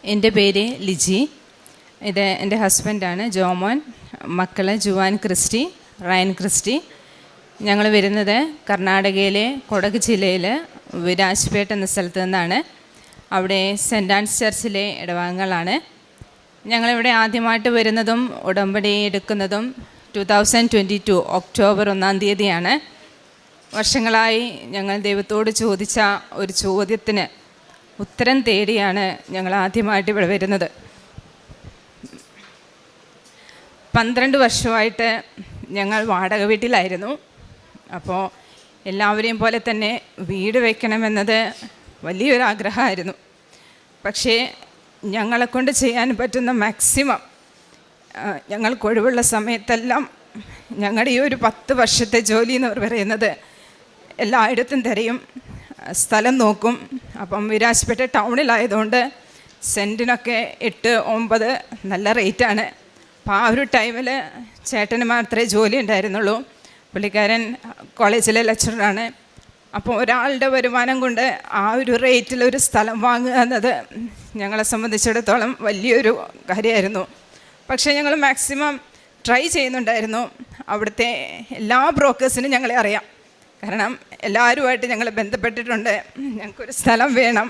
എൻ്റെ പേര് ലിജി. ഇത് എൻ്റെ ഹസ്ബൻഡാണ് ജോമോൻ. മക്കൾ ജുവാൻ ക്രിസ്റ്റി, റയൻ ക്രിസ്റ്റി. ഞങ്ങൾ വരുന്നത് കർണാടകയിലെ കൊടക് ജില്ലയിൽ വിരാജ്പേട്ട് എന്ന സ്ഥലത്ത് നിന്നാണ്. അവിടെ സെൻറ്റ് ആൻസ് ചർച്ചിലെ ഇടവകങ്ങളാണ്. ഞങ്ങളിവിടെ ആദ്യമായിട്ട് വരുന്നതും ഉടമ്പടി എടുക്കുന്നതും 2022 ഒക്ടോബർ 1-ാം തീയതിയാണ്. വർഷങ്ങളായി ഞങ്ങൾ ദൈവത്തോട് ചോദിച്ച ഒരു ചോദ്യത്തിന് ഉത്തരം തേടിയാണ് ഞങ്ങൾ ആദ്യമായിട്ട് ഇവിടെ വരുന്നത്. 12 വർഷമായിട്ട് ഞങ്ങൾ വാടക വീട്ടിലായിരുന്നു. അപ്പോൾ എല്ലാവരെയും പോലെ തന്നെ വീട് വയ്ക്കണമെന്നത് വലിയൊരാഗ്രഹമായിരുന്നു. പക്ഷേ ഞങ്ങളെക്കൊണ്ട് ചെയ്യാൻ പറ്റുന്ന മാക്സിമം ഞങ്ങൾക്ക് ഒഴിവുള്ള സമയത്തെല്ലാം ഞങ്ങളുടെ ഈ ഒരു 10 വർഷത്തെ ജോലി എന്ന് പറയുന്നത് എല്ലായിടത്തും തിരയും, സ്ഥലം നോക്കും. അപ്പം വിരാജ്പേട്ട് ടൗണിലായതുകൊണ്ട് സെൻറ്റിനൊക്കെ 8-9 നല്ല റേറ്റാണ്. അപ്പോൾ ആ ഒരു ടൈമിൽ ചേട്ടന് മാത്രമേ ജോലി ഉണ്ടായിരുന്നുള്ളൂ. പുള്ളിക്കാരൻ കോളേജിലെ ലെക്ചറാണ്. അപ്പോൾ ഒരാളുടെ വരുമാനം കൊണ്ട് ആ ഒരു റേറ്റിലൊരു സ്ഥലം വാങ്ങുക എന്നത് ഞങ്ങളെ സംബന്ധിച്ചിടത്തോളം വലിയൊരു കാര്യമായിരുന്നു. പക്ഷേ ഞങ്ങൾ മാക്സിമം ട്രൈ ചെയ്യുന്നുണ്ടായിരുന്നു. അവിടുത്തെ എല്ലാ ബ്രോക്കേഴ്സിനും ഞങ്ങളെ അറിയാം. കാരണം എല്ലാവരുമായിട്ട് ഞങ്ങൾ ബന്ധപ്പെട്ടിട്ടുണ്ട്. ഞങ്ങൾക്കൊരു സ്ഥലം വേണം.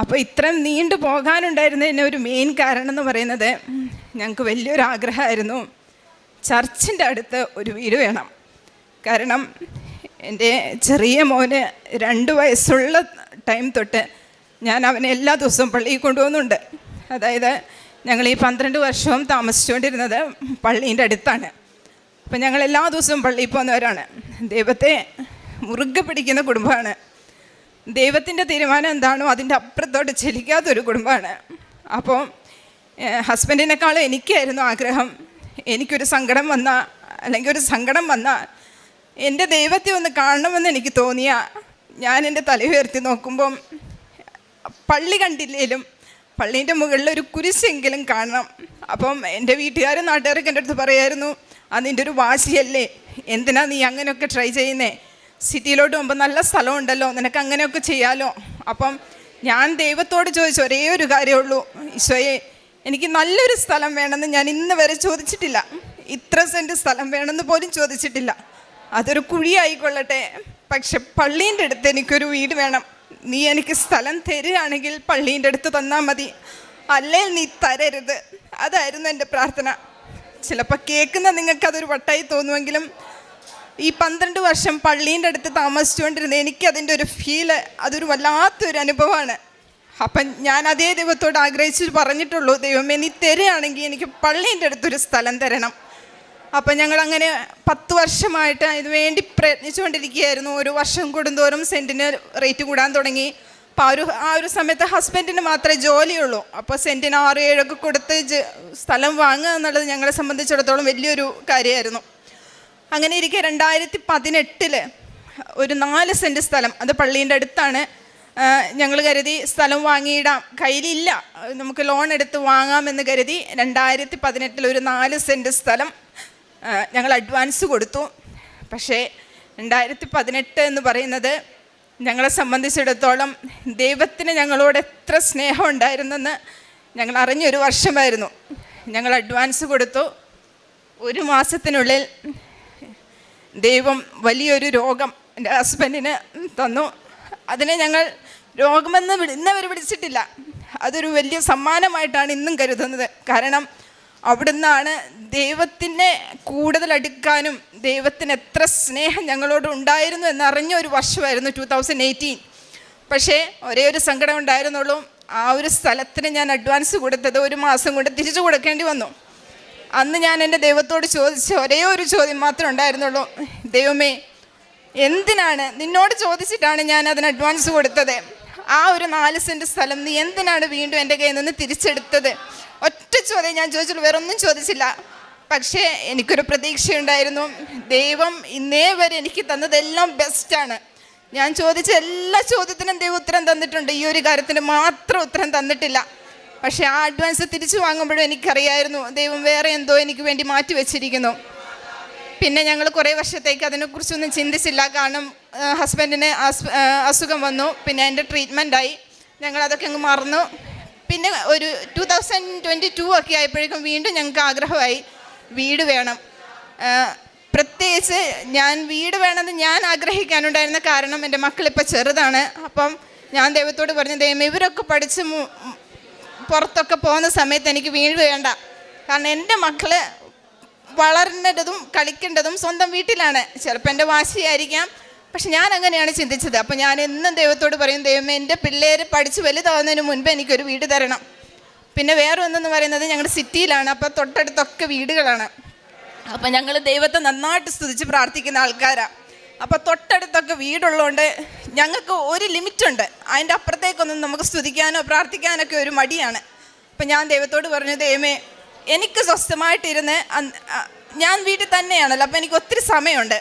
അപ്പോൾ ഇത്രയും നീണ്ടു പോകാനുണ്ടായിരുന്നതിന് ഒരു മെയിൻ കാരണം എന്ന് പറയുന്നത് ഞങ്ങൾക്ക് വലിയൊരു ആഗ്രഹമായിരുന്നു, ചർച്ചിൻ്റെ അടുത്ത് ഒരു വീട് വേണം. കാരണം എൻ്റെ ചെറിയ മോന് 2 വയസ്സുള്ള ടൈം തൊട്ട് ഞാൻ അവനെ എല്ലാ ദിവസവും പള്ളിയിൽ കൊണ്ടുപോകുന്നുണ്ട്. അതായത് ഞങ്ങൾ ഈ 12 വർഷവും താമസിച്ചുകൊണ്ടിരുന്നത് പള്ളീൻ്റെ അടുത്താണ്. അപ്പം ഞങ്ങൾ എല്ലാ ദിവസവും പള്ളിയിൽ പോകുന്നവരാണ്. ദൈവത്തെ മുറുകെ പിടിക്കുന്ന കുടുംബമാണ്. ദൈവത്തിൻ്റെ തീരുമാനം എന്താണോ അതിൻ്റെ അപ്പുറത്തോട്ട് ചലിക്കാത്തൊരു കുടുംബമാണ്. അപ്പോൾ ഹസ്ബൻഡിനേക്കാളും എനിക്കായിരുന്നു ആഗ്രഹം. എനിക്കൊരു സങ്കടം വന്നാൽ അല്ലെങ്കിൽ ഒരു സങ്കടം വന്നാൽ എൻ്റെ ദൈവത്തെ ഒന്ന് കാണണമെന്ന് എനിക്ക് തോന്നിയ ഞാൻ എൻ്റെ തല ഉയർത്തി നോക്കുമ്പം പള്ളി കണ്ടില്ലേലും പള്ളീൻ്റെ മുകളിൽ ഒരു കുരിശെങ്കിലും കാണണം. അപ്പം എൻ്റെ വീട്ടുകാരും നാട്ടുകാരൊക്കെ എൻ്റെ അടുത്ത് പറയായിരുന്നു, അതിൻ്റെ ഒരു വാശിയല്ലേ, എന്തിനാ നീ അങ്ങനെയൊക്കെ ട്രൈ ചെയ്യുന്നേ, സിറ്റിയിലോട്ട് പോകുമ്പോൾ നല്ല സ്ഥലമുണ്ടല്ലോ, നിനക്ക് അങ്ങനെയൊക്കെ ചെയ്യാമല്ലോ. അപ്പം ഞാൻ ദൈവത്തോട് ചോദിച്ച ഒരേ ഒരു കാര്യമുള്ളൂ, ഈശോയെ എനിക്ക് നല്ലൊരു സ്ഥലം വേണമെന്ന് ഞാൻ ഇന്ന് വരെ ചോദിച്ചിട്ടില്ല. ഇത്ര സെൻറ്റ് സ്ഥലം വേണമെന്ന് പോലും ചോദിച്ചിട്ടില്ല. അതൊരു കുഴിയായിക്കൊള്ളട്ടെ, പക്ഷെ പള്ളീൻ്റെ അടുത്ത് എനിക്കൊരു വീട് വേണം. നീ എനിക്ക് സ്ഥലം തരികയാണെങ്കിൽ പള്ളീൻ്റെ അടുത്ത് തന്നാൽ മതി, അല്ലേ നീ തരരുത്. അതായിരുന്നു എൻ്റെ പ്രാർത്ഥന. ചിലപ്പോൾ കേൾക്കുന്ന നിങ്ങൾക്കതൊരു വട്ടായി തോന്നുമെങ്കിലും ഈ 12 വർഷം പള്ളീൻ്റെ അടുത്ത് താമസിച്ചുകൊണ്ടിരുന്ന എനിക്കതിൻ്റെ ഒരു ഫീല്, അതൊരു വല്ലാത്തൊരു അനുഭവമാണ്. അപ്പം ഞാൻ അതേ ദൈവത്തോട് ആഗ്രഹിച്ച് പറഞ്ഞിട്ടുള്ളൂ, ദൈവമേ നീ തരികയാണെങ്കിൽ എനിക്ക് പള്ളീൻ്റെ അടുത്തൊരു സ്ഥലം തരണം. അപ്പം ഞങ്ങളങ്ങനെ 10 വർഷമായിട്ട് ഇതിനു വേണ്ടി പ്രയത്നിച്ചുകൊണ്ടിരിക്കുകയായിരുന്നു. ഒരു വർഷം കൂടുന്തോറും സെൻറ്റിന് റേറ്റ് കൂടാൻ തുടങ്ങി. അപ്പോൾ ആ ഒരു സമയത്ത് ഹസ്ബൻഡിന് മാത്രമേ ജോലിയുള്ളൂ. അപ്പോൾ സെൻറ്റിന് 6-7 കൊടുത്ത് സ്ഥലം വാങ്ങുക എന്നുള്ളത് ഞങ്ങളെ സംബന്ധിച്ചിടത്തോളം വലിയൊരു കാര്യമായിരുന്നു. അങ്ങനെ ഇരിക്കെ 2018 ഒരു 4 സെൻറ്റ് സ്ഥലം, അത് പള്ളീൻ്റെ അടുത്താണ്. ഞങ്ങൾ കരുതി സ്ഥലം വാങ്ങിയിടാം, കയ്യിലില്ല, നമുക്ക് ലോൺ എടുത്ത് വാങ്ങാമെന്ന് കരുതി 2018 ഒരു 4 സെൻറ്റ് സ്ഥലം ഞങ്ങൾ അഡ്വാൻസ് കൊടുത്തു. പക്ഷേ 2018 എന്ന് പറയുന്നത് ഞങ്ങളെ സംബന്ധിച്ചിടത്തോളം ദൈവത്തിന് ഞങ്ങളോട് എത്ര സ്നേഹം ഉണ്ടായിരുന്നെന്ന് ഞങ്ങൾ അറിഞ്ഞൊരു വർഷമായിരുന്നു. ഞങ്ങൾ അഡ്വാൻസ് കൊടുത്തു. 1 മാസത്തിനുള്ളിൽ ദൈവം വലിയൊരു രോഗം എൻ്റെ ഹസ്ബൻഡിന് തന്നു. അതിനെ ഞങ്ങൾ രോഗമെന്ന് ഇന്നവർ വിളിച്ചിട്ടില്ല. അതൊരു വലിയ സമ്മാനമായിട്ടാണ് ഇന്നും കരുതുന്നത്. കാരണം അവിടുന്നാണ് ദൈവത്തിനെ കൂടുതൽ അടുക്കാനും ദൈവത്തിന് എത്ര സ്നേഹം ഞങ്ങളോട് ഉണ്ടായിരുന്നു എന്നറിഞ്ഞ ഒരു വർഷമായിരുന്നു 2018. പക്ഷേ ഒരേ ഒരു സങ്കടം ഉണ്ടായിരുന്നുള്ളൂ, ആ ഒരു സ്ഥലത്തിന് ഞാൻ അഡ്വാൻസ് കൊടുത്തത് 1 മാസം കൊണ്ട് തിരിച്ചു കൊടുക്കേണ്ടി വന്നു. അന്ന് ഞാൻ എൻ്റെ ദൈവത്തോട് ചോദിച്ച ഒരേ ഒരു ചോദ്യം മാത്രമേ ഉണ്ടായിരുന്നുള്ളൂ, ദൈവമേ എന്തിനാണ്, നിന്നോട് ചോദിച്ചിട്ടാണ് ഞാൻ അതിന് അഡ്വാൻസ് കൊടുത്തത്, ആ ഒരു 4 സെൻറ്റ് സ്ഥലം നീ എന്തിനാണ് വീണ്ടും എൻ്റെ കയ്യിൽ നിന്ന് തിരിച്ചെടുത്തത്? ഒറ്റ ചോദ്യം ഞാൻ ചോദിച്ചുള്ളൂ, വേറെ ഒന്നും ചോദിച്ചില്ല. പക്ഷേ എനിക്കൊരു പ്രതീക്ഷയുണ്ടായിരുന്നു, ദൈവം ഇന്നേ വരെ എനിക്ക് തന്നതെല്ലാം ബെസ്റ്റാണ്. ഞാൻ ചോദിച്ച എല്ലാ ചോദ്യത്തിനും ദൈവം ഉത്തരം തന്നിട്ടുണ്ട്, ഈ ഒരു കാര്യത്തിന് മാത്രം ഉത്തരം തന്നിട്ടില്ല. പക്ഷേ ആ അഡ്വാൻസ് തിരിച്ചു വാങ്ങുമ്പോഴും എനിക്കറിയായിരുന്നു ദൈവം വേറെ എന്തോ എനിക്ക് വേണ്ടി മാറ്റി വെച്ചിരിക്കുന്നു. പിന്നെ ഞങ്ങൾ കുറേ വർഷത്തേക്ക് അതിനെക്കുറിച്ചൊന്നും ചിന്തിച്ചില്ല. കാരണം ഹസ്ബൻഡിന് അസുഖം വന്നു, പിന്നെ എൻ്റെ ട്രീറ്റ്മെൻറ്റായി, ഞങ്ങളതൊക്കെ അങ്ങ് മറന്നു. പിന്നെ ഒരു 2022 ഒക്കെ ആയപ്പോഴേക്കും വീണ്ടും ഞങ്ങൾക്ക് ആഗ്രഹമായി വീട് വേണം. പ്രത്യേകിച്ച് ഞാൻ വീട് വേണമെന്ന് ഞാൻ ആഗ്രഹിക്കാനുണ്ടായിരുന്ന കാരണം എൻ്റെ മക്കളിപ്പോൾ ചെറുതാണ്. അപ്പം ഞാൻ ദൈവത്തോട് പറഞ്ഞു, ദൈവമേ ഇവരൊക്കെ പഠിച്ച് പുറത്തൊക്കെ പോകുന്ന സമയത്ത് എനിക്ക് വീട് വേണ്ട. കാരണം എൻ്റെ മക്കൾ വളരേണ്ടതും കളിക്കേണ്ടതും സ്വന്തം വീട്ടിലാണ്. ചിലപ്പോൾ എൻ്റെ വാശിയായിരിക്കാം, പക്ഷെ ഞാൻ അങ്ങനെയാണ് ചിന്തിച്ചത്. അപ്പോൾ ഞാൻ എന്നും ദൈവത്തോട് പറയും, ദൈവമേ എൻ്റെ പിള്ളേർ പഠിച്ച് വലുതാവുന്നതിന് മുൻപ് എനിക്കൊരു വീട് തരണം. പിന്നെ വേറെ ഒന്നെന്ന് പറയുന്നത് ഞങ്ങളുടെ സിറ്റിയിലാണ്, അപ്പോൾ തൊട്ടടുത്തൊക്കെ വീടുകളാണ്. അപ്പം ഞങ്ങൾ ദൈവത്തെ നന്നായിട്ട് സ്തുതിച്ച് പ്രാർത്ഥിക്കുന്ന ആൾക്കാരാണ്. അപ്പോൾ തൊട്ടടുത്തൊക്കെ വീടുള്ളതുകൊണ്ട് ഞങ്ങൾക്ക് ഒരു ലിമിറ്റുണ്ട്, അതിൻ്റെ അപ്പുറത്തേക്കൊന്നും നമുക്ക് സ്തുതിക്കാനോ പ്രാർത്ഥിക്കാനൊക്കെ ഒരു മടിയാണ്. അപ്പം ഞാൻ ദൈവത്തോട് പറഞ്ഞു, ദൈവമേ എനിക്ക് സ്വസ്ഥമായിട്ടിരുന്ന്, ഞാൻ വീട്ടിൽ തന്നെയാണല്ലോ, അപ്പോൾ എനിക്ക് ഒത്തിരി സമയമുണ്ട്.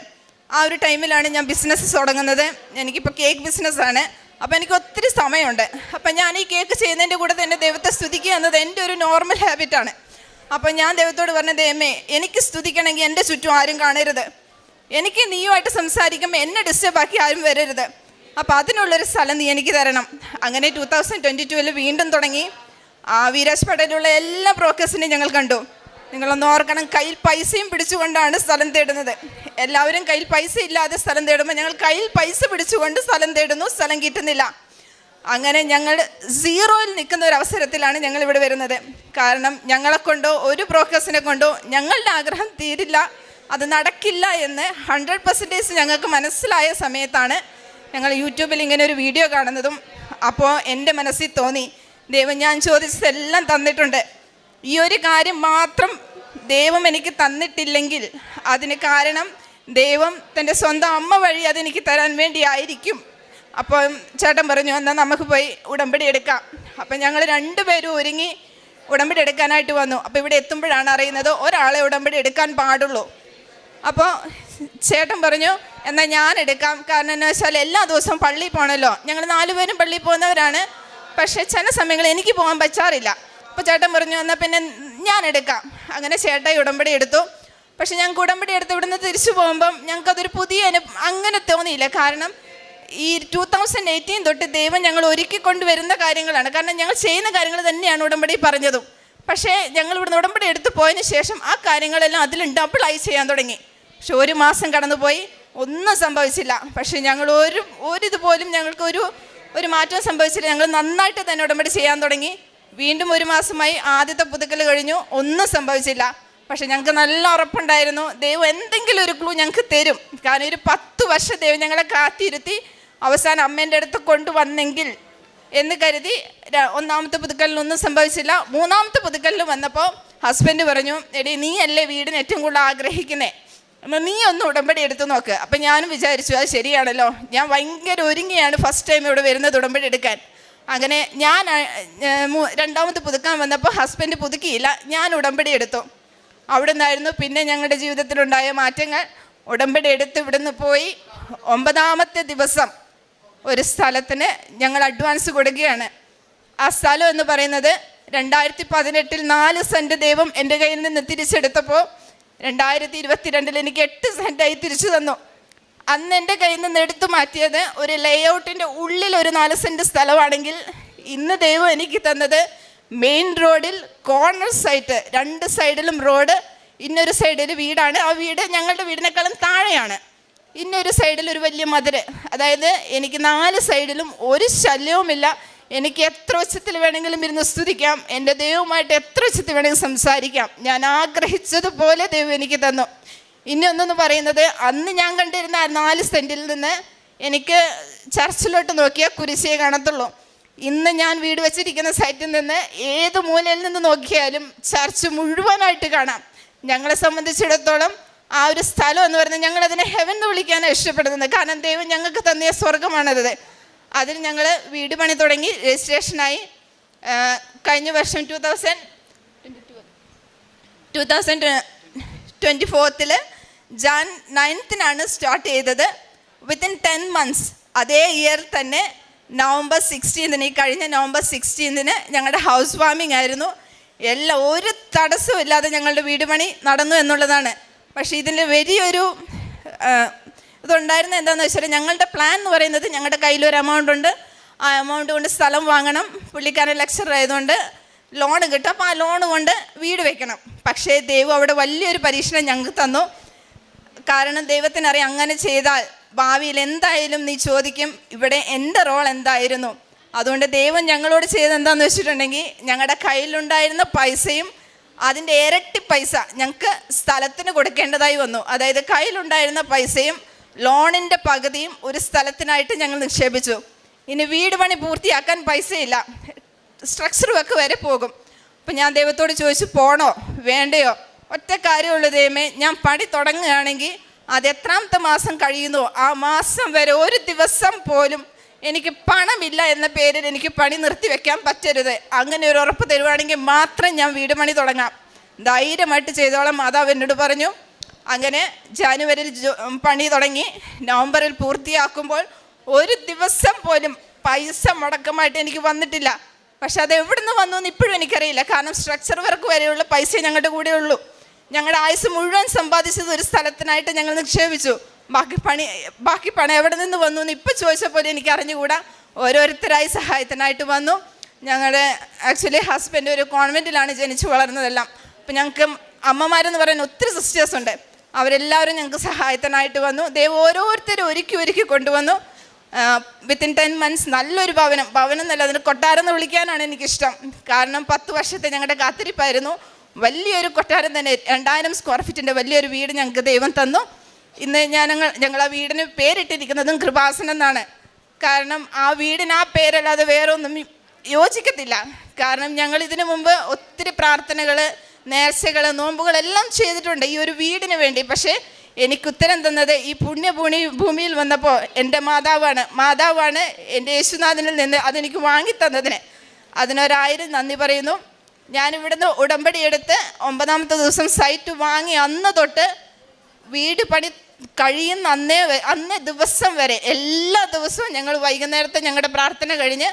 ആ ഒരു ടൈമിലാണ് ഞാൻ ബിസിനസ് തുടങ്ങുന്നത്. എനിക്കിപ്പോൾ കേക്ക് ബിസിനസ്സാണ്. അപ്പോൾ എനിക്ക് ഒത്തിരി സമയമുണ്ട്. അപ്പം ഞാൻ ഈ കേക്ക് ചെയ്യുന്നതിൻ്റെ കൂടെ തന്നെ ദൈവത്തെ സ്തുതിക്കുക എന്നത് എൻ്റെ ഒരു നോർമൽ ഹാബിറ്റാണ്. അപ്പം ഞാൻ ദൈവത്തോട് പറഞ്ഞ, ദൈവമേ എനിക്ക് സ്തുതിക്കണമെങ്കിൽ എൻ്റെ ചുറ്റും ആരും കാണരുത്, എനിക്ക് നീയുമായിട്ട് സംസാരിക്കുമ്പോൾ എന്നെ ഡിസ്റ്റർബാക്കി ആരും വരരുത്. അപ്പോൾ അതിനുള്ളൊരു സ്ഥലം നീ എനിക്ക് തരണം. അങ്ങനെ 2022 വീണ്ടും തുടങ്ങി. വീരാജ് പടയിലുള്ള എല്ലാ ബ്രോക്കേഴ്സിനെയും ഞങ്ങൾ കണ്ടു. നിങ്ങളൊന്ന് ഓർക്കണം, കയ്യിൽ പൈസയും പിടിച്ചുകൊണ്ടാണ് സ്ഥലം തേടുന്നത്. എല്ലാവരും കയ്യിൽ പൈസ ഇല്ലാതെ സ്ഥലം തേടുമ്പോൾ ഞങ്ങൾ കയ്യിൽ പൈസ പിടിച്ചുകൊണ്ട് സ്ഥലം തേടുന്നു, സ്ഥലം കിട്ടുന്നില്ല. അങ്ങനെ ഞങ്ങൾ സീറോയിൽ നിൽക്കുന്ന ഒരു അവസരത്തിലാണ് ഞങ്ങൾ ഇവിടെ വരുന്നത്. കാരണം ഞങ്ങളെ കൊണ്ടോ ഒരു ബ്രോക്കേഴ്സിനെ കൊണ്ടോ ഞങ്ങളുടെ ആഗ്രഹം തീരില്ല, അത് നടക്കില്ല എന്ന് 100% ഞങ്ങൾക്ക് മനസ്സിലായ സമയത്താണ് ഞങ്ങൾ യൂട്യൂബിൽ ഇങ്ങനെ ഒരു വീഡിയോ കാണുന്നതും. അപ്പോൾ എൻ്റെ മനസ്സിൽ തോന്നി, ദൈവം ഞാൻ ചോദിച്ചതെല്ലാം തന്നിട്ടുണ്ട്, ഈ ഒരു കാര്യം മാത്രം ദൈവം എനിക്ക് തന്നിട്ടില്ലെങ്കിൽ അതിന് കാരണം ദൈവം തൻ്റെ സ്വന്തം അമ്മ വഴി അതെനിക്ക് തരാൻ വേണ്ടി ആയിരിക്കും. അപ്പോൾ ചേട്ടൻ പറഞ്ഞു, എന്നാൽ നമുക്ക് പോയി ഉടമ്പടി എടുക്കാം. അപ്പം ഞങ്ങൾ 2 പേരും ഒരുങ്ങി ഉടമ്പടി എടുക്കാനായിട്ട് വന്നു. അപ്പോൾ ഇവിടെ എത്തുമ്പോഴാണ് അറിയുന്നത് ഒരാളെ ഉടമ്പടി എടുക്കാൻ പാടുള്ളൂ. അപ്പോൾ ചേട്ടൻ പറഞ്ഞു, എന്നാൽ ഞാൻ എടുക്കാം. കാരണം എന്താ വെച്ചാൽ എല്ലാ ദിവസവും പള്ളിയിൽ പോകണമല്ലോ. ഞങ്ങൾ 4 പേരും പള്ളിയിൽ പോകുന്നവരാണ്, പക്ഷേ ചില സമയങ്ങളിൽ എനിക്ക് പോകാൻ പറ്റാറില്ല. അപ്പോൾ ചേട്ടൻ പറഞ്ഞു, എന്നാൽ പിന്നെ ഞാൻ എടുക്കാം. അങ്ങനെ ചേട്ടായി ഉടമ്പടി എടുത്തു. പക്ഷെ ഞങ്ങൾക്ക് ഉടമ്പടി എടുത്ത് ഇവിടുന്ന് തിരിച്ചു പോകുമ്പം ഞങ്ങൾക്കതൊരു പുതിയ അങ്ങനെ തോന്നിയില്ല. കാരണം ഈ 2018 തൊട്ട് ദൈവം ഞങ്ങൾ ഒരുക്കിക്കൊണ്ടുവരുന്ന കാര്യങ്ങളാണ്. കാരണം ഞങ്ങൾ ചെയ്യുന്ന കാര്യങ്ങൾ തന്നെയാണ് ഉടമ്പടി പറഞ്ഞതും. പക്ഷേ ഞങ്ങൾ ഇവിടുന്ന് ഉടമ്പടി എടുത്ത് പോയതിന് ശേഷം ആ കാര്യങ്ങളെല്ലാം അതിലും ഡബിളായി ചെയ്യാൻ തുടങ്ങി. പക്ഷെ 1 മാസം കടന്നുപോയി, ഒന്നും സംഭവിച്ചില്ല. പക്ഷേ ഞങ്ങൾ ഒരിതുപോലും ഞങ്ങൾക്ക് ഒരു മാറ്റം സംഭവിച്ചില്ല. ഞങ്ങൾ നന്നായിട്ട് തന്നെ ഉടമ്പടി ചെയ്യാൻ തുടങ്ങി. വീണ്ടും 1 മാസമായി ആദ്യത്തെ പുതുക്കൽ കഴിഞ്ഞു, ഒന്നും സംഭവിച്ചില്ല. പക്ഷെ ഞങ്ങൾക്ക് നല്ല ഉറപ്പുണ്ടായിരുന്നു, ദൈവം എന്തെങ്കിലും ഒരു ക്ലൂ ഞങ്ങൾക്ക് തരും. കാരണം ഒരു 10 വർഷം ദൈവം ഞങ്ങളെ കാത്തിരുത്തി അവസാനം അമ്മേൻ്റെ അടുത്ത് കൊണ്ടുവന്നെങ്കിൽ എന്ന് കരുതി 1ാമത്തെ പുതുക്കലിനൊന്നും സംഭവിച്ചില്ല. 3ാമത്തെ പുതുക്കലിൽ വന്നപ്പോൾ ഹസ്ബൻഡ് പറഞ്ഞു, എടി നീ അല്ലേ വീടിന് ഏറ്റവും കൂടുതൽ ആഗ്രഹിക്കുന്നേ, എന്നാൽ നീ ഒന്ന് ഉടമ്പടി എടുത്ത് നോക്ക്. അപ്പം ഞാനും വിചാരിച്ചു, അത് ശരിയാണല്ലോ, ഞാൻ ഭയങ്കര ഒരുങ്ങിയാണ് ഫസ്റ്റ് ടൈം ഇവിടെ വരുന്നത് ഉടമ്പടി എടുക്കാൻ. അങ്ങനെ ഞാൻ 2ാമത്തെ പുതുക്കാൻ വന്നപ്പോൾ ഹസ്ബൻഡ് പുതുക്കിയില്ല, ഞാൻ ഉടമ്പടി എടുത്തു. അവിടെ നിന്നായിരുന്നു പിന്നെ ഞങ്ങളുടെ ജീവിതത്തിലുണ്ടായ മാറ്റങ്ങൾ. ഉടമ്പടി എടുത്ത് ഇവിടുന്ന് പോയി 9ാമത്തെ ദിവസം ഒരു സ്ഥലത്തിന് ഞങ്ങൾ അഡ്വാൻസ് കൊടുക്കുകയാണ്. ആ സ്ഥലം എന്ന് പറയുന്നത് 2018 4 സെൻറ്റ് ദൈവം എൻ്റെ കയ്യിൽ നിന്ന് തിരിച്ചെടുത്തപ്പോൾ 2022 എനിക്ക് 8 സെൻറ്റായി തിരിച്ചു തന്നു. അന്ന് എൻ്റെ കയ്യിൽ നിന്ന് എടുത്തു മാറ്റിയത് ഒരു ലേഔട്ടിൻ്റെ ഉള്ളിൽ ഒരു 4 സെൻറ്റ് സ്ഥലമാണെങ്കിൽ ഇന്ന് ദൈവം എനിക്ക് തന്നത് മെയിൻ റോഡിൽ കോർണർ സൈറ്റ്, 2 സൈഡിലും റോഡ്, ഇന്നൊരു സൈഡിൽ വീടാണ്. ആ വീട് ഞങ്ങളുടെ വീടിനേക്കാളും താഴെയാണ്. ഇന്നൊരു സൈഡിൽ ഒരു വലിയ മതിൽ. അതായത് എനിക്ക് 4 സൈഡിലും ഒരു ശല്യവുമില്ല. എനിക്ക് എത്ര ഉച്ചത്തിൽ വേണമെങ്കിലും ഇരുന്ന് സ്തുതിക്കാം, എൻ്റെ ദൈവവുമായിട്ട് എത്ര ഉച്ചത്തിൽ വേണമെങ്കിലും സംസാരിക്കാം. ഞാൻ ആഗ്രഹിച്ചതുപോലെ ദൈവം എനിക്ക് തന്നു. ഇനി ഒന്നെന്ന് പറയുന്നത്, അന്ന് ഞാൻ കണ്ടിരുന്ന 4 സെൻറ്റിൽ നിന്ന് എനിക്ക് ചർച്ചിലോട്ട് നോക്കിയാൽ കുരിശിയെ കാണത്തുള്ളൂ. ഇന്ന് ഞാൻ വീട് വെച്ചിരിക്കുന്ന സൈറ്റിൽ നിന്ന് ഏത് മൂലയിൽ നിന്ന് നോക്കിയാലും ചർച്ച് മുഴുവനായിട്ട് കാണാം. ഞങ്ങളെ സംബന്ധിച്ചിടത്തോളം ആ ഒരു സ്ഥലം എന്ന് പറയുന്നത് ഞങ്ങളതിനെ ഹെവൻ എന്ന് വിളിക്കാനാണ് ഇഷ്ടപ്പെടുന്നത്. കാരണം ദൈവം ഞങ്ങൾക്ക് തന്നിയ സ്വർഗമാണത്. അതിൽ ഞങ്ങൾ വീട് പണി തുടങ്ങി, രജിസ്ട്രേഷനായി. കഴിഞ്ഞ വർഷം 2024 ജാൻ 9 സ്റ്റാർട്ട് ചെയ്തത്. വിത്തിൻ 10 months അതേ ഇയർ തന്നെ നവംബർ 16 ഈ കഴിഞ്ഞ നവംബർ 16 ഞങ്ങളുടെ ഹൗസ് വാമിംഗ് ആയിരുന്നു. ഒരു തടസ്സവും ഇല്ലാതെ ഞങ്ങളുടെ വീട് പണി നടന്നു എന്നുള്ളതാണ്. പക്ഷേ ഇതിൽ വലിയൊരു ഇതുണ്ടായിരുന്ന എന്താണെന്ന് വെച്ചാൽ, ഞങ്ങളുടെ പ്ലാൻ എന്ന് പറയുന്നത്, ഞങ്ങളുടെ കയ്യിലൊരു എമൗണ്ട് ഉണ്ട്, ആ എമൗണ്ട് കൊണ്ട് സ്ഥലം വാങ്ങണം. പുള്ളിക്കാരൻ ലെക്ചറർ ആയതുകൊണ്ട് ലോണ് കിട്ടും. അപ്പോൾ ആ ലോണ് കൊണ്ട് വീട് വെക്കണം. പക്ഷേ ദൈവം അവിടെ വലിയൊരു പരീക്ഷണം ഞങ്ങൾക്ക് തന്നു. കാരണം ദൈവത്തിനറിയാം, അങ്ങനെ ചെയ്താൽ ഭാവിയിൽ എന്തായാലും നീ ചോദിക്കും ഇവിടെ എൻ്റെ റോൾ എന്തായിരുന്നു. അതുകൊണ്ട് ദൈവം ഞങ്ങളോട് ചെയ്തെന്താണെന്ന് വെച്ചിട്ടുണ്ടെങ്കിൽ, ഞങ്ങളുടെ കയ്യിലുണ്ടായിരുന്ന പൈസയും അതിൻ്റെ ഇരട്ടി പൈസ ഞങ്ങൾക്ക് സ്ഥലത്തിന് കൊടുക്കേണ്ടതായി വന്നു. അതായത് കയ്യിലുണ്ടായിരുന്ന പൈസയും ലോണിൻ്റെ പകുതിയും ഒരു സ്ഥലത്തിനായിട്ട് ഞങ്ങൾ നിക്ഷേപിച്ചു. ഇനി വീട് പണി പൂർത്തിയാക്കാൻ പൈസയില്ല, സ്ട്രക്ചർ വർക്ക് വരെ പോകും. അപ്പം ഞാൻ ദൈവത്തോട് ചോദിച്ചു, പോണോ വേണ്ടയോ? ഒറ്റ കാര്യമുള്ളൂ ദൈവമേ, ഞാൻ പണി തുടങ്ങുകയാണെങ്കിൽ അത് എത്രാമത്തെ മാസം കഴിയുന്നു ആ മാസം വരെ ഒരു ദിവസം പോലും എനിക്ക് പണമില്ല എന്ന പേരിൽ എനിക്ക് പണി നിർത്തി വെക്കാൻ പറ്റരുത്. അങ്ങനെ ഒരു ഉറപ്പ് തരുവാണെങ്കിൽ മാത്രം ഞാൻ വീട് പണി തുടങ്ങാം, ധൈര്യമായിട്ട് ചെയ്തോളാം. മാതാവ് എന്നോട് പറഞ്ഞു. അങ്ങനെ ജാനുവരിയിൽ പണി തുടങ്ങി. നവംബറിൽ പൂർത്തിയാക്കുമ്പോൾ ഒരു ദിവസം പോലും പൈസ മുടക്കമായിട്ട് എനിക്ക് വന്നിട്ടില്ല. പക്ഷെ അത് എവിടെ നിന്ന് വന്നു എന്ന് ഇപ്പോഴും എനിക്കറിയില്ല. കാരണം സ്ട്രക്ചർ വർക്ക് വരെയുള്ള പൈസ ഞങ്ങളുടെ കൂടെ ഉള്ളൂ. ഞങ്ങളുടെ ആയുസ് മുഴുവൻ സമ്പാദിച്ചത് ഒരു സ്ഥലത്തിനായിട്ട് ഞങ്ങൾ നിക്ഷേപിച്ചു. ബാക്കി പണം എവിടെ നിന്ന് വന്നു എന്ന് ഇപ്പം ചോദിച്ചപ്പോൾ എനിക്ക് അറിഞ്ഞുകൂടാ. ഓരോരുത്തരായി സഹായത്തിനായിട്ട് വന്നു. ഞങ്ങളുടെ ആക്ച്വലി ഹസ്ബൻഡ് ഒരു കോൺവെൻറ്റിലാണ് ജനിച്ചു വളർന്നതെല്ലാം. അപ്പം ഞങ്ങൾക്ക് അമ്മമാരെന്ന് പറയുന്ന ഒത്തിരി സിസ്റ്റേഴ്സ് ഉണ്ട്. അവരെല്ലാവരും ഞങ്ങൾക്ക് സഹായത്തിനായിട്ട് വന്നു. ദൈവം ഓരോരുത്തരും ഒരുക്കി കൊണ്ടുവന്നു. വിത്തിൻ 10 months നല്ലൊരു ഭവനം എന്നല്ല, അതിന് കൊട്ടാരം എന്ന് വിളിക്കാനാണ് എനിക്കിഷ്ടം. കാരണം 10 വർഷത്തെ ഞങ്ങളുടെ കാത്തിരിപ്പായിരുന്നു. വലിയൊരു കൊട്ടാരം തന്നെ, 2000 സ്ക്വയർ ഫീറ്റിൻ്റെ വലിയൊരു വീട് ഞങ്ങൾക്ക് ദൈവം തന്നു. ഇന്ന് ഞങ്ങൾ ആ വീടിന് പേരിട്ടിരിക്കുന്നതും കൃപാസനം എന്നാണ്. കാരണം ആ വീടിന് ആ പേരല്ലാതെ വേറെ ഒന്നും യോജിക്കത്തില്ല. കാരണം ഞങ്ങൾ ഇതിനു മുമ്പ് ഒത്തിരി പ്രാർത്ഥനകൾ, നേർച്ചകൾ, നോമ്പുകളെല്ലാം ചെയ്തിട്ടുണ്ട് ഈ ഒരു വീടിന് വേണ്ടി. പക്ഷേ എനിക്ക് ഉത്തരം തന്നത് ഈ ഭൂമിയിൽ വന്നപ്പോൾ എൻ്റെ മാതാവാണ് എൻ്റെ യേശുനാഥനിൽ നിന്ന് അതെനിക്ക് വാങ്ങിത്തന്നതിന്. അതിനൊരായിരം നന്ദി പറയുന്നു. ഞാനിവിടുന്ന് ഉടമ്പടി എടുത്ത് 9ാമത്തെ ദിവസം സൈറ്റ് വാങ്ങി അന്ന് തൊട്ട് വീട് പണി കഴിയുന്ന അന്നേ ദിവസം വരെ എല്ലാ ദിവസവും ഞങ്ങൾ വൈകുന്നേരത്തെ ഞങ്ങളുടെ പ്രാർത്ഥന കഴിഞ്ഞ്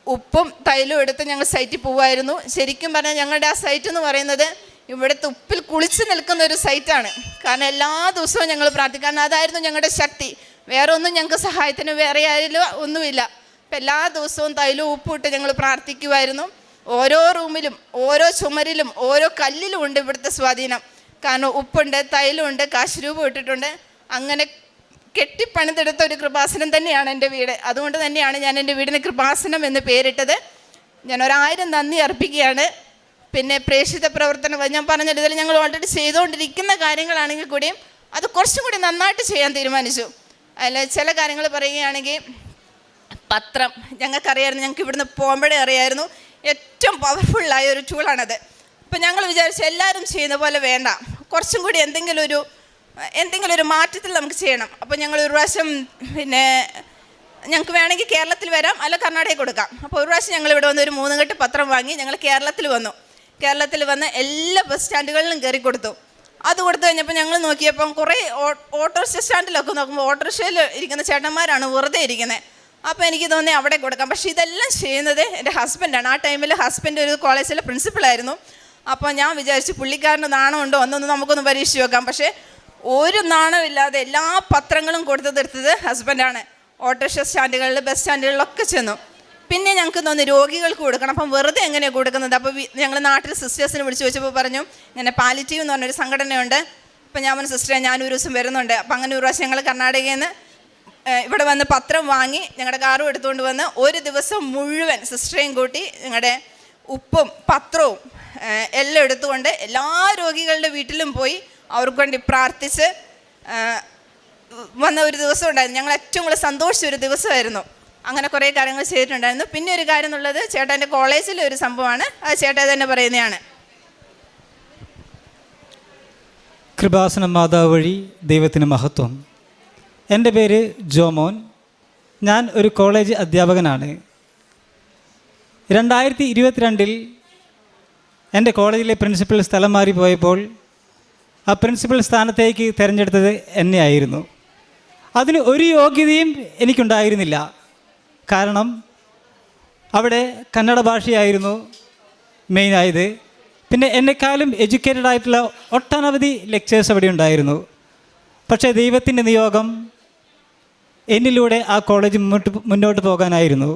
ഉപ്പും തൈലും എടുത്ത് ഞങ്ങൾ സൈറ്റിൽ പോവുമായിരുന്നു. ശരിക്കും പറഞ്ഞാൽ ഞങ്ങളുടെ ആ സൈറ്റ് എന്ന് പറയുന്നത് ഇവിടുത്തെ ഉപ്പിൽ കുളിച്ച് നിൽക്കുന്ന ഒരു സൈറ്റാണ്. കാരണം എല്ലാ ദിവസവും ഞങ്ങൾ പ്രാർത്ഥിക്കാൻ, അതായിരുന്നു ഞങ്ങളുടെ ശക്തി. വേറെ ഒന്നും ഞങ്ങൾക്ക് സഹായത്തിന് വേറെ ആയാലും ഒന്നുമില്ല. അപ്പം എല്ലാ ദിവസവും തൈലും ഉപ്പും ഇട്ട് ഞങ്ങൾ പ്രാർത്ഥിക്കുമായിരുന്നു. ഓരോ റൂമിലും ഓരോ ചുമരിലും ഓരോ കല്ലിലും ഉണ്ട് ഇവിടുത്തെ സ്വാധീനം. കാരണം ഉപ്പുണ്ട്, തൈലമുണ്ട്, കാശുരൂപം ഇട്ടിട്ടുണ്ട്. അങ്ങനെ കെട്ടിപ്പണിതെടുത്ത ഒരു കൃപാസനം തന്നെയാണ് എൻ്റെ വീട്. അതുകൊണ്ട് തന്നെയാണ് ഞാൻ എൻ്റെ വീടിന് കൃപാസനം എന്ന് പേരിട്ടത്. ഞാൻ 1000 നന്ദി അർപ്പിക്കുകയാണ്. പിന്നെ പ്രേക്ഷിത പ്രവർത്തനം ഞാൻ പറഞ്ഞത് ഇതിൽ ഞങ്ങൾ ഓൾറെഡി ചെയ്തുകൊണ്ടിരിക്കുന്ന കാര്യങ്ങളാണെങ്കിൽ കൂടിയും അത് കുറച്ചും കൂടി നന്നായിട്ട് ചെയ്യാൻ തീരുമാനിച്ചു. അതിൽ ചില കാര്യങ്ങൾ പറയുകയാണെങ്കിൽ പത്രം ഞങ്ങൾക്കറിയായിരുന്നു, ഞങ്ങൾക്ക് ഇവിടുന്ന് പോകുമ്പോഴേ അറിയായിരുന്നു ഏറ്റവും പവർഫുള്ളായ ഒരു ടൂളാണത്. അപ്പം ഞങ്ങൾ വിചാരിച്ചു എല്ലാവരും ചെയ്യുന്ന പോലെ വേണ്ട, കുറച്ചും കൂടി എന്തെങ്കിലും ഒരു മാറ്റത്തിൽ നമുക്ക് ചെയ്യണം. അപ്പോൾ ഞങ്ങൾ ഒരു പ്രാവശ്യം പിന്നെ ഞങ്ങൾക്ക് വേണമെങ്കിൽ കേരളത്തിൽ വരാം, അല്ല കർണാടകയിൽ കൊടുക്കാം. അപ്പോൾ ഒരു പ്രാവശ്യം ഞങ്ങൾ ഇവിടെ വന്ന് ഒരു 3 കെട്ട് പത്രം വാങ്ങി ഞങ്ങൾ കേരളത്തിൽ വന്ന് എല്ലാ ബസ് സ്റ്റാൻഡുകളിലും കയറി കൊടുത്തു. അത് കൊടുത്തു കഴിഞ്ഞപ്പോൾ ഞങ്ങൾ നോക്കിയപ്പം കുറേ ഓട്ടോറിക്ഷ സ്റ്റാൻഡിലൊക്കെ നോക്കുമ്പോൾ ഓട്ടോറിക്ഷയിൽ ഇരിക്കുന്ന ചേട്ടന്മാരാണ് വെറുതെ ഇരിക്കുന്നത്. അപ്പോൾ എനിക്ക് തോന്നി അവിടെ കൊടുക്കാം. പക്ഷേ ഇതെല്ലാം ചെയ്യുന്നത് എൻ്റെ ഹസ്ബൻഡാണ്. ആ ടൈമിൽ ഹസ്ബൻഡ് ഒരു കോളേജിലെ പ്രിൻസിപ്പളായിരുന്നു. അപ്പോൾ ഞാൻ വിചാരിച്ചു പുള്ളിക്കാരൻ്റെ നാണമുണ്ടോ ഒന്നൊന്ന് നമുക്കൊന്ന് പരീക്ഷിച്ച് നോക്കാം. പക്ഷേ ഒരു നാണമില്ലാതെ എല്ലാ പത്രങ്ങളും കൊടുത്തെടുത്തത് ഹസ്ബൻഡാണ്. ഓട്ടോറിക്ഷ സ്റ്റാൻഡുകളിൽ, ബസ് സ്റ്റാൻഡുകളിലൊക്കെ ചെന്നു. പിന്നെ ഞങ്ങൾക്ക് തോന്നി രോഗികൾക്ക് കൊടുക്കണം. അപ്പം വെറുതെ എങ്ങനെയാണ് കൊടുക്കുന്നത്? അപ്പോൾ ഞങ്ങൾ നാട്ടിൽ സിസ്റ്റേഴ്സിനെ വിളിച്ച് ചോദിച്ചപ്പോൾ പറഞ്ഞു ഇങ്ങനെ പാലിറ്റീവ് എന്ന് പറഞ്ഞൊരു സംഘടനയുണ്ട്. അപ്പം ഞാൻ പറഞ്ഞു സിസ്റ്ററെ ഞാൻ ഒരു ദിവസം വരുന്നുണ്ട്. അപ്പം അങ്ങനെ ഒരു പ്രാവശ്യം ഞങ്ങൾ കർണാടകയിൽ നിന്ന് ഇവിടെ വന്ന് പത്രം വാങ്ങി ഞങ്ങളുടെ കാറും എടുത്തുകൊണ്ട് വന്ന് ഒരു ദിവസം മുഴുവൻ സിസ്റ്ററേയും കൂട്ടി ഞങ്ങളുടെ ഉപ്പും പത്രവും എല്ലാം എടുത്തുകൊണ്ട് എല്ലാ രോഗികളുടെ വീട്ടിലും പോയി അവർക്ക് വേണ്ടി പ്രാർത്ഥിച്ച് വന്ന ഒരു ദിവസം ഉണ്ടായിരുന്നു. ഞങ്ങൾ ഏറ്റവും കൂടുതൽ സന്തോഷിച്ച ഒരു ദിവസമായിരുന്നു. അങ്ങനെ കുറേ കാര്യങ്ങൾ ചെയ്തിട്ടുണ്ടായിരുന്നു. പിന്നെ ഒരു കാര്യം എന്നുള്ളത് ചേട്ടൻ്റെ കോളേജിലെ ഒരു സംഭവമാണ്. അത് ചേട്ടൻ തന്നെ പറയുന്നതാണ്. കൃപാസന മാതാവ് വഴി ദൈവത്തിന് മഹത്വം. എൻ്റെ പേര് ജോമോൻ. ഞാൻ ഒരു കോളേജ് അധ്യാപകനാണ്. 2022 എൻ്റെ കോളേജിലെ പ്രിൻസിപ്പൽ സ്ഥലം മാറി പോയപ്പോൾ ആ പ്രിൻസിപ്പൽ സ്ഥാനത്തേക്ക് തിരഞ്ഞെടുത്തത് എന്നെയായിരുന്നു. അതിന് ഒരു യോഗ്യതയും എനിക്കുണ്ടായിരുന്നില്ല. കാരണം അവിടെ കന്നഡ ഭാഷയായിരുന്നു മെയിനായത്. പിന്നെ എന്നെക്കാളും എഡ്യൂക്കേറ്റഡ് ആയിട്ടുള്ള ഒട്ടനവധി ലെക്ചേഴ്സ് അവിടെ ഉണ്ടായിരുന്നു. പക്ഷേ ദൈവത്തിൻ്റെ നിയോഗം എന്നിലൂടെ ആ കോളേജ് മുന്നോട്ട് പോകാനായിരുന്നു.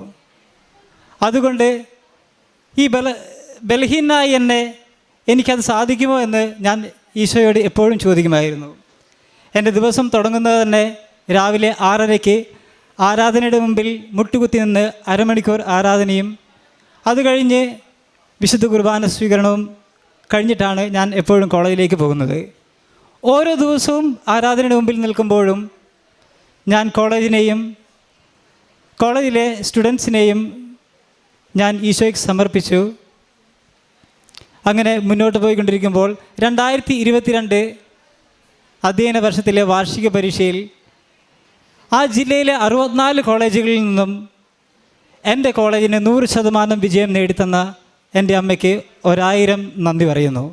അതുകൊണ്ട് ഈ ബലഹീനായി എന്നെ എനിക്കത് സാധിക്കുമോ എന്ന് ഞാൻ ഈശോയോട് എപ്പോഴും ചോദിക്കുമായിരുന്നു. എൻ്റെ ദിവസം തുടങ്ങുന്നത് തന്നെ രാവിലെ 6:30 ആരാധനയുടെ മുമ്പിൽ മുട്ടുകുത്തി നിന്ന് അരമണിക്കൂർ ആരാധനയും അത് കഴിഞ്ഞ് വിശുദ്ധ കുർബാന സ്വീകരണവും കഴിഞ്ഞിട്ടാണ് ഞാൻ എപ്പോഴും കോളേജിലേക്ക് പോകുന്നത്. ഓരോ ദിവസവും ആരാധനയുടെ മുമ്പിൽ നിൽക്കുമ്പോഴും ഞാൻ കോളേജിനെയും കോളേജിലെ സ്റ്റുഡൻസിനെയും ഞാൻ ഈശോയ്ക്ക് സമർപ്പിച്ചു. അങ്ങനെ മുന്നോട്ട് പോയിക്കൊണ്ടിരിക്കുമ്പോൾ 2022 അധ്യയന വർഷത്തിലെ വാർഷിക പരീക്ഷയിൽ ആ ജില്ലയിലെ 64 കോളേജുകളിൽ നിന്നും എൻ്റെ കോളേജിന് 100% വിജയം നേടിത്തന്ന എൻ്റെ അമ്മയ്ക്ക് 1000 നന്ദി പറയുന്നു.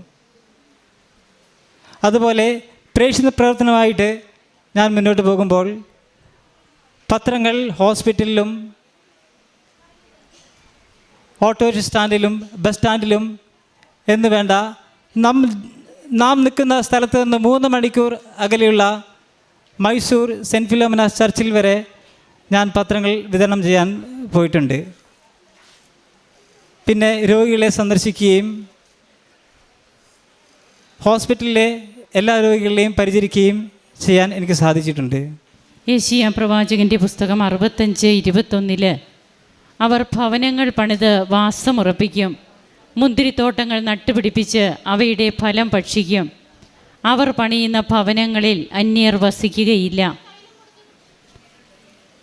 അതുപോലെ പ്രേക്ഷിത പ്രവർത്തനമായിട്ട് ഞാൻ മുന്നോട്ട് പോകുമ്പോൾ പത്രങ്ങൾ ഹോസ്പിറ്റലിലും ഓട്ടോറിക്ഷ സ്റ്റാൻഡിലും ബസ് സ്റ്റാൻഡിലും എന്ന് വേണ്ട നാം നിൽക്കുന്ന സ്ഥലത്ത് നിന്ന് 3 മണിക്കൂർ അകലെയുള്ള മൈസൂർ സെൻറ്റ് ഫിലോമിനാസ് ചർച്ചിൽ വരെ ഞാൻ പത്രങ്ങൾ വിതരണം ചെയ്യാൻ പോയിട്ടുണ്ട്. പിന്നെ രോഗികളെ സന്ദർശിക്കുകയും ഹോസ്പിറ്റലിലെ എല്ലാ രോഗികളെയും പരിചരിക്കുകയും ചെയ്യാൻ എനിക്ക് സാധിച്ചിട്ടുണ്ട്. യെശയ്യാ പ്രവാചകൻ്റെ പുസ്തകം 65:21 അവർ ഭവനങ്ങൾ പണിത് വാസമുറപ്പിക്കും, മുന്തിരിത്തോട്ടങ്ങൾ നട്ടുപിടിപ്പിച്ച് അവയുടെ ഫലം ഭക്ഷിക്കും. അവർ പണിയുന്ന ഭവനങ്ങളിൽ അന്യർ വസിക്കുകയില്ല.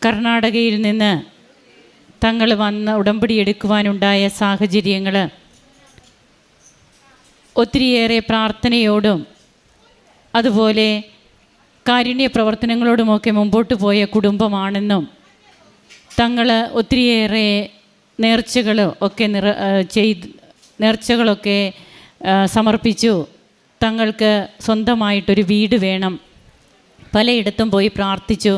കർണാടകയിൽ നിന്ന് തങ്ങൾ വന്ന് ഉടമ്പടി എടുക്കുവാനുണ്ടായ സാഹചര്യങ്ങൾ ഒത്തിരിയേറെ പ്രാർത്ഥനയോടും അതുപോലെ കാരുണ്യ പ്രവർത്തനങ്ങളോടുമൊക്കെ മുമ്പോട്ട് പോയ കുടുംബമാണെന്നും തങ്ങൾ ഒത്തിരിയേറെ നേർച്ചകളൊക്കെ സമർപ്പിച്ചു. തങ്ങൾക്ക് സ്വന്തമായിട്ടൊരു വീട് വേണം, പലയിടത്തും പോയി പ്രാർത്ഥിച്ചു.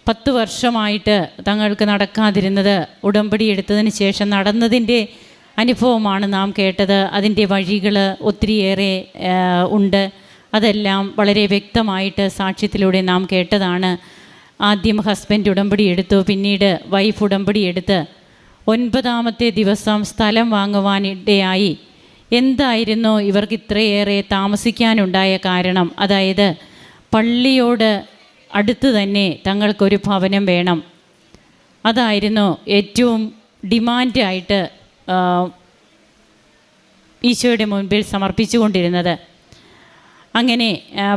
10 വർഷമായിട്ട് തങ്ങൾക്ക് നടക്കാതിരുന്നത് ഉടമ്പടി എടുത്തതിന് ശേഷം നടന്നതിൻ്റെ അനുഭവമാണ് നാം കേട്ടത്. അതിൻ്റെ വഴികൾ ഒത്തിരിയേറെ ഉണ്ട്. അതെല്ലാം വളരെ വ്യക്തമായിട്ട് സാക്ഷ്യത്തിലൂടെ നാം കേട്ടതാണ്. ആദ്യം ഹസ്ബൻഡ് ഉടമ്പടി എടുത്തു, പിന്നീട് വൈഫ് ഉടമ്പടി എടുത്ത് 9ാമത്തെ ദിവസം സ്ഥലം വാങ്ങുവാനിടയായി. എന്തായിരുന്നു ഇവർക്ക് ഇത്രയേറെ താമസിക്കാനുണ്ടായ കാരണം? അതായത് പള്ളിയോട് അടുത്ത് തന്നെ തങ്ങൾക്കൊരു ഭവനം വേണം. അതായിരുന്നു ഏറ്റവും ഡിമാൻഡായിട്ട് ഈശോയുടെ മുൻപിൽ സമർപ്പിച്ചുകൊണ്ടിരുന്നത്. അങ്ങനെ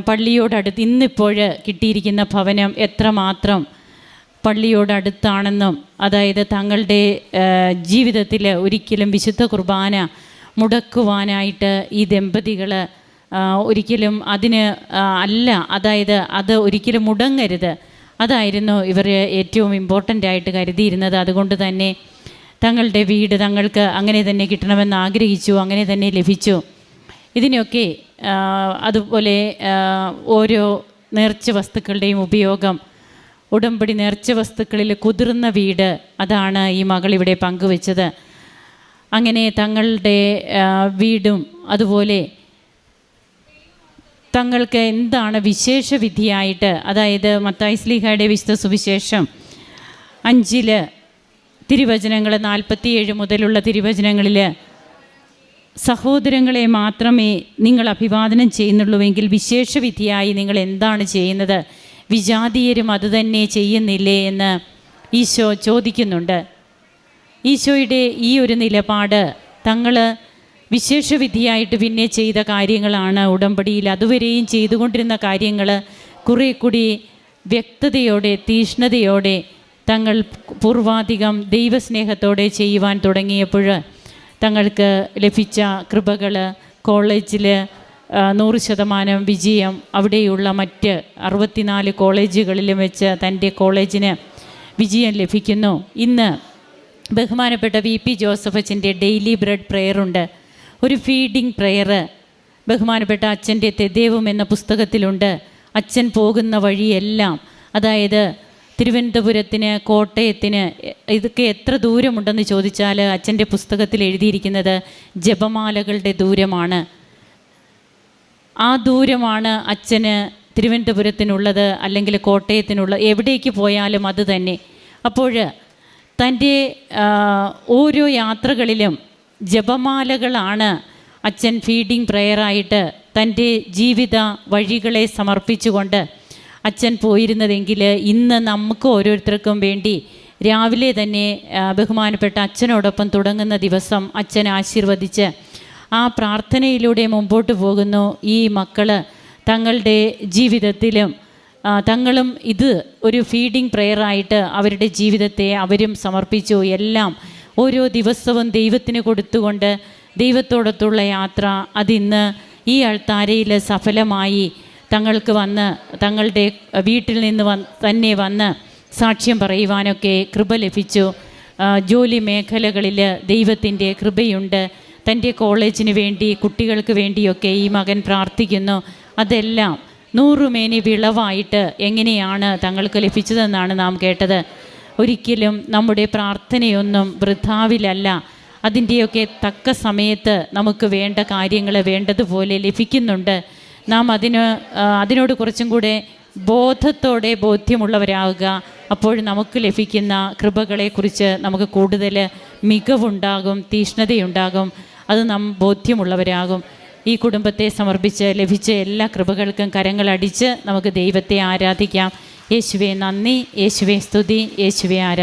പള്ളിയോടടുത്ത് ഇന്നിപ്പോൾ കിട്ടിയിരിക്കുന്ന ഭവനം എത്രമാത്രം പള്ളിയോടടുത്താണെന്നും, അതായത് തങ്ങളുടെ ജീവിതത്തിൽ ഒരിക്കലും വിശുദ്ധ കുർബാന മുടക്കുവാനായിട്ട് ഈ ദമ്പതികൾ ഒരിക്കലും അതിന് അല്ല, അതായത് അത് ഒരിക്കലും മുടങ്ങരുത്, അതായിരുന്നു ഇവർ ഏറ്റവും ഇമ്പോർട്ടൻ്റ് കരുതിയിരുന്നത്. അതുകൊണ്ട് തന്നെ തങ്ങളുടെ വീട് തങ്ങൾക്ക് അങ്ങനെ തന്നെ കിട്ടണമെന്ന് ആഗ്രഹിച്ചു, അങ്ങനെ തന്നെ ലഭിച്ചു. ഇതിനൊക്കെ അതുപോലെ ഓരോ നേർച്ച വസ്തുക്കളുടെയും ഉപയോഗം, ഉടമ്പടി നേർച്ച വസ്തുക്കളിൽ കുതിർന്ന വീട്, അതാണ് ഈ മകളിവിടെ പങ്കുവെച്ചത്. അങ്ങനെ തങ്ങളുടെ വീടും അതുപോലെ തങ്ങൾക്ക് എന്താണ് വിശേഷ വിധിയായിട്ട്, അതായത് മത്തായി ശ്ലീഹായുടെ വിശുദ്ധ സുവിശേഷം 5 തിരുവചനങ്ങൾ 47 മുതലുള്ള തിരുവചനങ്ങളിൽ സഹോദരങ്ങളെ മാത്രമേ നിങ്ങൾ അഭിവാദനം ചെയ്യുന്നുള്ളൂവെങ്കിൽ വിശേഷ വിധിയായി നിങ്ങൾ എന്താണ് ചെയ്യുന്നത്? വിജാതീയരും അതുതന്നെ ചെയ്യുന്നില്ലേ എന്ന് ഈശോ ചോദിക്കുന്നുണ്ട്. ഈശോയുടെ ഈ ഒരു നിലപാട് തങ്ങൾ വിശേഷവിധിയായിട്ട് പിന്നെ ചെയ്ത കാര്യങ്ങളാണ് ഉടമ്പടിയിൽ. അതുവരെയും ചെയ്തുകൊണ്ടിരുന്ന കാര്യങ്ങൾ കുറേ കൂടി വ്യക്തതയോടെ തീഷ്ണതയോടെ തങ്ങൾ പൂർവാധികം ദൈവസ്നേഹത്തോടെ ചെയ്യുവാൻ തുടങ്ങിയപ്പോൾ തങ്ങൾക്ക് ലഭിച്ച കൃപകൾ, കോളേജിൽ 100% വിജയം, അവിടെയുള്ള മറ്റ് 64 കോളേജുകളിലും വെച്ച് തൻ്റെ കോളേജിന് വിജയം ലഭിക്കുന്നു. ഇന്ന് ബഹുമാനപ്പെട്ട VP ജോസഫ് അച്ഛൻ്റെ ഡെയിലി ബ്രെഡ് പ്രെയറുണ്ട്, ഒരു ഫീഡിംഗ് പ്രെയർ ബഹുമാനപ്പെട്ട അച്ഛൻ്റെ തെദേവും എന്ന പുസ്തകത്തിലുണ്ട്. അച്ഛൻ പോകുന്ന വഴിയെല്ലാം, അതായത് തിരുവനന്തപുരത്തിന്, കോട്ടയത്തിന്, ഇതൊക്കെ എത്ര ദൂരമുണ്ടെന്ന് ചോദിച്ചാൽ അച്ഛൻ്റെ പുസ്തകത്തിൽ എഴുതിയിരിക്കുന്നത് ജപമാലകളുടെ ദൂരമാണ്. ആ ദൂരമാണ് അച്ഛന് തിരുവനന്തപുരത്തിനുള്ളത്, അല്ലെങ്കിൽ കോട്ടയത്തിനുള്ള, എവിടേക്ക് പോയാലും അത് തന്നെ. അപ്പോൾ തൻ്റെ ഓരോ യാത്രകളിലും ജപമാലകളാണ് അച്ഛൻ ഫീഡിങ് പ്രെയറായിട്ട് തൻ്റെ ജീവിത വഴികളെ സമർപ്പിച്ചുകൊണ്ട് അച്ഛൻ പോയിരുന്നതെങ്കിൽ ഇന്ന് നമുക്ക് ഓരോരുത്തർക്കും വേണ്ടി രാവിലെ തന്നെ ബഹുമാനപ്പെട്ട അച്ഛനോടൊപ്പം തുടങ്ങുന്ന ദിവസം അച്ഛൻ ആശീർവദിച്ച് ആ പ്രാർത്ഥനയിലൂടെ മുമ്പോട്ട് പോകുന്നു. ഈ മക്കൾ തങ്ങളുടെ ജീവിതത്തിലും തങ്ങളും ഇത് ഒരു ഫീഡിങ് പ്രെയറായിട്ട് അവരുടെ ജീവിതത്തെ അവരും സമർപ്പിച്ചു. എല്ലാം ഓരോ ദിവസവും ദൈവത്തിന് കൊടുത്തുകൊണ്ട് ദൈവത്തോടൊത്തുള്ള യാത്ര അതിന്ന് ഈ അൾത്താരയിൽ സഫലമായി തങ്ങൾക്ക് വന്ന് തങ്ങളുടെ വീട്ടിൽ നിന്ന് തന്നെ വന്ന് സാക്ഷ്യം പറയുവാനൊക്കെ കൃപ ലഭിച്ചു. ജോലി മേഖലകളിൽ ദൈവത്തിൻ്റെ കൃപയുണ്ട്. തൻ്റെ കോളേജിന് വേണ്ടി കുട്ടികൾക്ക് വേണ്ടിയൊക്കെ ഈ മകൻ പ്രാർത്ഥിക്കുന്നു. അതെല്ലാം നൂറുമേനി വിളവായിട്ട് എങ്ങനെയാണ് തങ്ങൾക്ക് ലഭിച്ചതെന്നാണ് നാം കേട്ടത്. ഒരിക്കലും നമ്മുടെ പ്രാർത്ഥനയൊന്നും വൃഥാവിലല്ല. അതിൻ്റെയൊക്കെ തക്ക സമയത്ത് നമുക്ക് വേണ്ട കാര്യങ്ങൾ വേണ്ടതുപോലെ ലഭിക്കുന്നുണ്ട്. നാം അതിനോട് കുറച്ചും കൂടെ ബോധ്യമുള്ളവരാകുക. അപ്പോൾ നമുക്ക് ലഭിക്കുന്ന കൃപകളെക്കുറിച്ച് നമുക്ക് കൂടുതൽ മികവുണ്ടാകും, തീഷ്ണതയുണ്ടാകും. അത് നാം ബോധ്യമുള്ളവരാകും. ഈ കുടുംബത്തെ സമർപ്പിച്ച് ലഭിച്ച എല്ലാ കൃപകൾക്കും കരങ്ങളടിച്ച് നമുക്ക് ദൈവത്തെ ആരാധിക്കാം. യേശുവേ നന്ദി, യേശുവേ സ്തുതി, യേശുവേ ആരാധന.